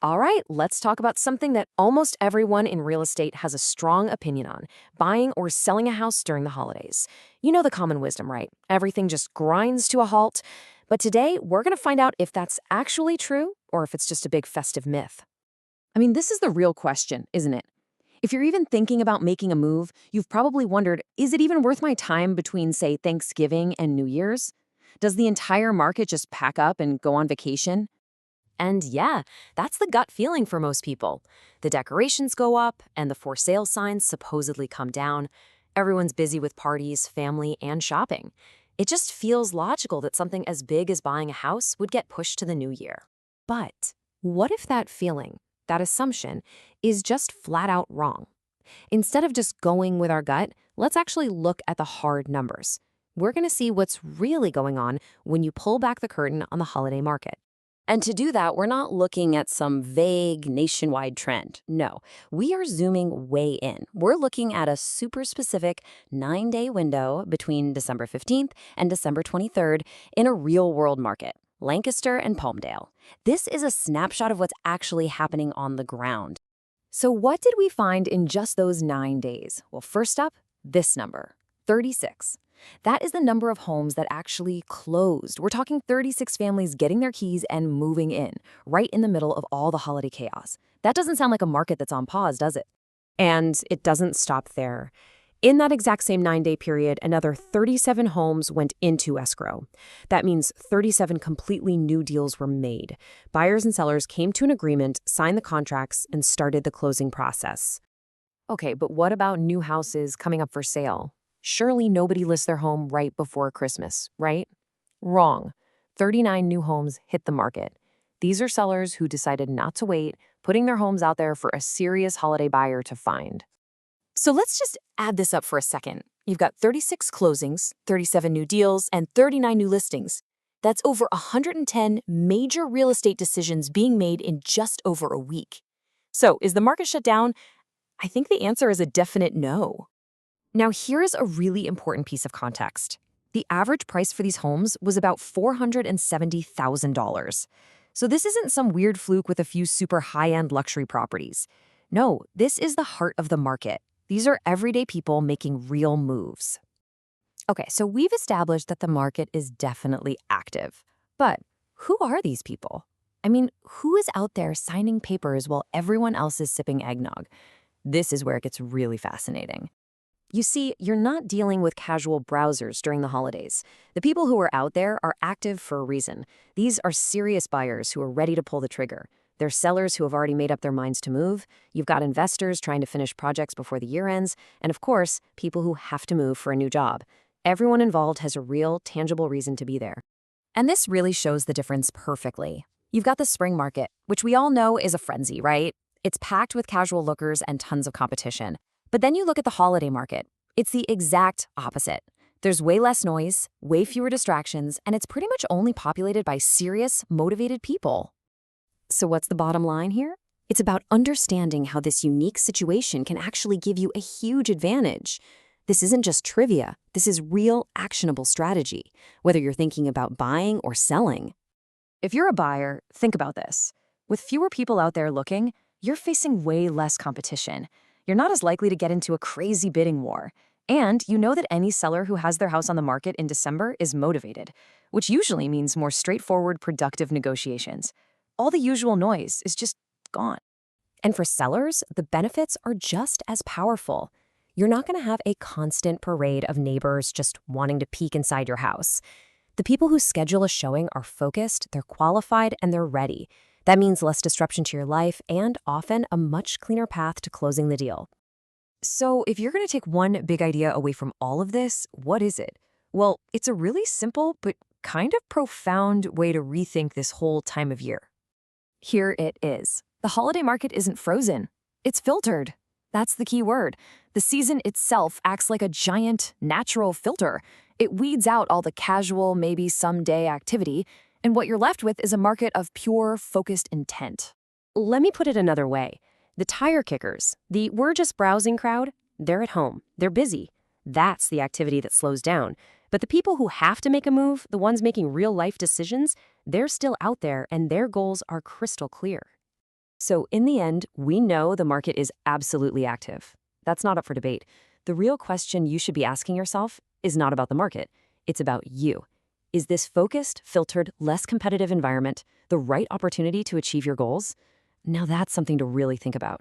All right, let's talk about something that almost everyone in real estate has a strong opinion on: buying or selling a house during the holidays. You know the common wisdom, right? Everything just grinds to a halt. But today, we're going to find out if that's actually true or if it's just a big festive myth. I mean, this is the real question, isn't it? If you're even thinking about making a move, you've probably wondered, is it even worth my time between, say, Thanksgiving and New Year's? Does the entire market just pack up and go on vacation? And yeah, that's the gut feeling for most people. The decorations go up and the for sale signs supposedly come down. Everyone's busy with parties, family, and shopping. It just feels logical that something as big as buying a house would get pushed to the new year. But what if that feeling, that assumption, is just flat out wrong? Instead of just going with our gut, let's actually look at the hard numbers. We're going to see what's really going on when you pull back the curtain on the holiday market. And to do that, we're not looking at some vague nationwide trend. No, we are zooming way in. We're looking at a super specific 9-day window between December 15th and December 23rd in a real world market, Lancaster and Palmdale. This is a snapshot of what's actually happening on the ground. So what did we find in just those 9 days? Well, first up, this number, 36. That is the number of homes that actually closed. We're talking 36 families getting their keys and moving in, right in the middle of all the holiday chaos. That doesn't sound like a market that's on pause, does it? And it doesn't stop there. In that exact same 9-day period, another 37 homes went into escrow. That means 37 completely new deals were made. Buyers and sellers came to an agreement, signed the contracts, and started the closing process. Okay, but what about new houses coming up for sale? Surely nobody lists their home right before Christmas, right? Wrong. 39 new homes hit the market. These are sellers who decided not to wait, putting their homes out there for a serious holiday buyer to find. So let's just add this up for a second. You've got 36 closings, 37 new deals, and 39 new listings. That's over 110 major real estate decisions being made in just over a week. So is the market shut down? I think the answer is a definite no. Now, here's a really important piece of context. The average price for these homes was about $470,000. So this isn't some weird fluke with a few super high-end luxury properties. No, this is the heart of the market. These are everyday people making real moves. Okay, so we've established that the market is definitely active. But who are these people? I mean, who is out there signing papers while everyone else is sipping eggnog? This is where it gets really fascinating. You see, you're not dealing with casual browsers during the holidays. The people who are out there are active for a reason. These are serious buyers who are ready to pull the trigger. They're sellers who have already made up their minds to move. You've got investors trying to finish projects before the year ends. And of course, people who have to move for a new job. Everyone involved has a real, tangible reason to be there. And this really shows the difference perfectly. You've got the spring market, which we all know is a frenzy, right? It's packed with casual lookers and tons of competition. But then you look at the holiday market. It's the exact opposite. There's way less noise, way fewer distractions, and it's pretty much only populated by serious, motivated people. So what's the bottom line here? It's about understanding how this unique situation can actually give you a huge advantage. This isn't just trivia. This is real, actionable strategy, whether you're thinking about buying or selling. If you're a buyer, think about this. With fewer people out there looking, you're facing way less competition. You're not as likely to get into a crazy bidding war. And you know that any seller who has their house on the market in December is motivated, which usually means more straightforward, productive negotiations. All the usual noise is just gone. And for sellers, the benefits are just as powerful. You're not going to have a constant parade of neighbors just wanting to peek inside your house. The people who schedule a showing are focused, they're qualified, and they're ready. That means less disruption to your life and often a much cleaner path to closing the deal. So if you're going to take one big idea away from all of this, what is it? Well, it's a really simple but kind of profound way to rethink this whole time of year. Here it is. The holiday market isn't frozen. It's filtered. That's the key word. The season itself acts like a giant, natural filter. It weeds out all the casual, maybe someday activity, and what you're left with is a market of pure, focused intent. Let me put it another way. The tire kickers, the we're just browsing crowd, they're at home. They're busy. That's the activity that slows down. But the people who have to make a move, the ones making real-life decisions, they're still out there and their goals are crystal clear. So, in the end, we know the market is absolutely active. That's not up for debate. The real question you should be asking yourself is not about the market, it's about you. Is this focused, filtered, less competitive environment the right opportunity to achieve your goals? Now that's something to really think about.